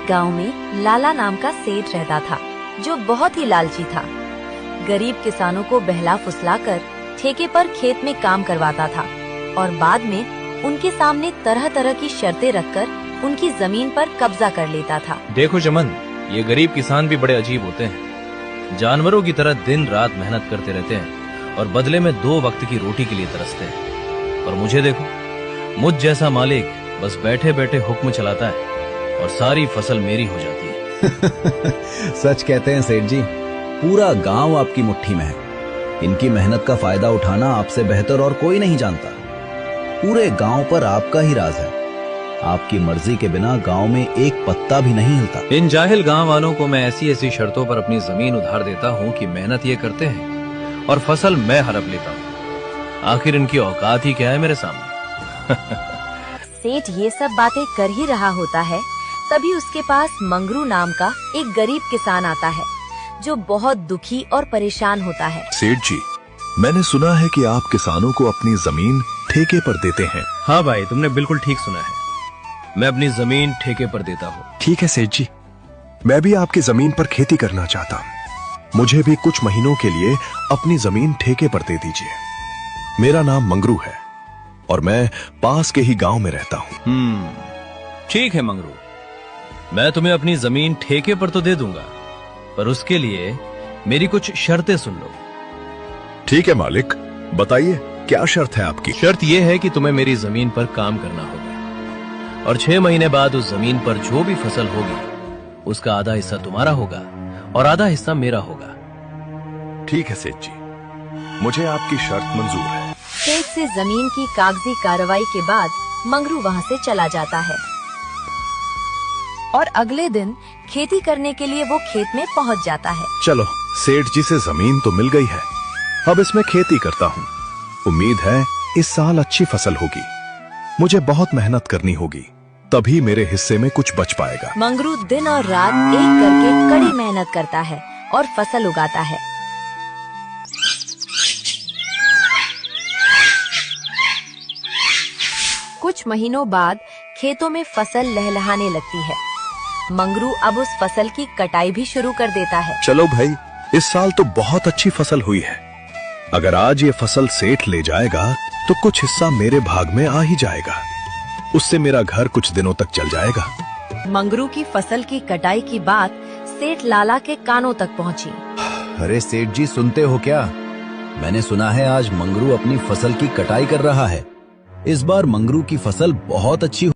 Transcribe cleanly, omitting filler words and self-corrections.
एक गांव में लाला नाम का सेठ रहता था, जो बहुत ही लालची था। गरीब किसानों को बहला फुसलाकर ठेके पर खेत में काम करवाता था और बाद में उनके सामने तरह तरह की शर्तें रखकर उनकी जमीन पर कब्जा कर लेता था। देखो चमन, ये गरीब किसान भी बड़े अजीब होते हैं। जानवरों की तरह दिन रात मेहनत करते रहते हैं और बदले में 2 वक्त की रोटी के लिए तरसते हैं। और मुझे देखो, मुझ जैसा मालिक बस बैठे बैठे हुक्म चलाता है और सारी फसल मेरी हो जाती है। सच कहते हैं सेठ जी, पूरा गांव आपकी मुट्ठी में है। इनकी मेहनत का फायदा उठाना आपसे बेहतर और कोई नहीं जानता। पूरे गांव पर आपका ही राज है। आपकी मर्जी के बिना गांव में एक पत्ता भी नहीं हिलता। इन जाहिल गांव वालों को मैं ऐसी ऐसी शर्तों पर अपनी जमीन उधार देता हूँ कि मेहनत ये करते हैं और फसल मैं हड़प लेता हूँ। आखिर इनकी औकात ही क्या है मेरे सामने। सेठ ये सब बातें कर ही रहा होता है, तभी उसके पास मंगरू नाम का एक गरीब किसान आता है, जो बहुत दुखी और परेशान होता है। सेठ जी, मैंने सुना है कि आप किसानों को अपनी जमीन ठेके पर देते हैं। हाँ भाई, तुमने बिल्कुल ठीक सुना है। मैं अपनी जमीन ठेके पर देता हूँ। ठीक है सेठ जी, मैं भी आपकी जमीन पर खेती करना चाहता हूँ। मुझे भी कुछ महीनों के लिए अपनी जमीन ठेके पर दे दीजिए। मेरा नाम मंगरू है और मैं पास के ही गांव में रहता हूँ। ठीक है मंगरू, मैं तुम्हें अपनी जमीन ठेके पर तो दे दूंगा, पर उसके लिए मेरी कुछ शर्तें सुन लो। ठीक है मालिक, बताइए क्या शर्त है आपकी? शर्त यह है कि तुम्हें मेरी जमीन पर काम करना होगा और 6 महीने बाद उस जमीन पर जो भी फसल होगी उसका आधा हिस्सा तुम्हारा होगा और आधा हिस्सा मेरा होगा। ठीक है सेठ जी, मुझे आपकी शर्त मंजूर है। सेठ से जमीन की कागजी कार्रवाई के बाद मंगरू वहाँ से चला जाता है और अगले दिन खेती करने के लिए वो खेत में पहुँच जाता है। चलो, सेठ जी से जमीन तो मिल गई है, अब इसमें खेती करता हूँ। उम्मीद है इस साल अच्छी फसल होगी। मुझे बहुत मेहनत करनी होगी, तभी मेरे हिस्से में कुछ बच पाएगा। मंगरू दिन और रात एक करके कड़ी मेहनत करता है और फसल उगाता है। कुछ महीनों बाद खेतों में फसल लहलहाने लगती है। मंगरू अब उस फसल की कटाई भी शुरू कर देता है। चलो भाई, इस साल तो बहुत अच्छी फसल हुई है। अगर आज ये फसल सेठ ले जाएगा तो कुछ हिस्सा मेरे भाग में आ ही जाएगा। उससे मेरा घर कुछ दिनों तक चल जाएगा। मंगरू की फसल की कटाई की बात सेठ लाला के कानों तक पहुंची। अरे सेठ जी, सुनते हो क्या? मैंने सुना है आज मंगरू अपनी फसल की कटाई कर रहा है। इस बार मंगरू की फसल बहुत अच्छी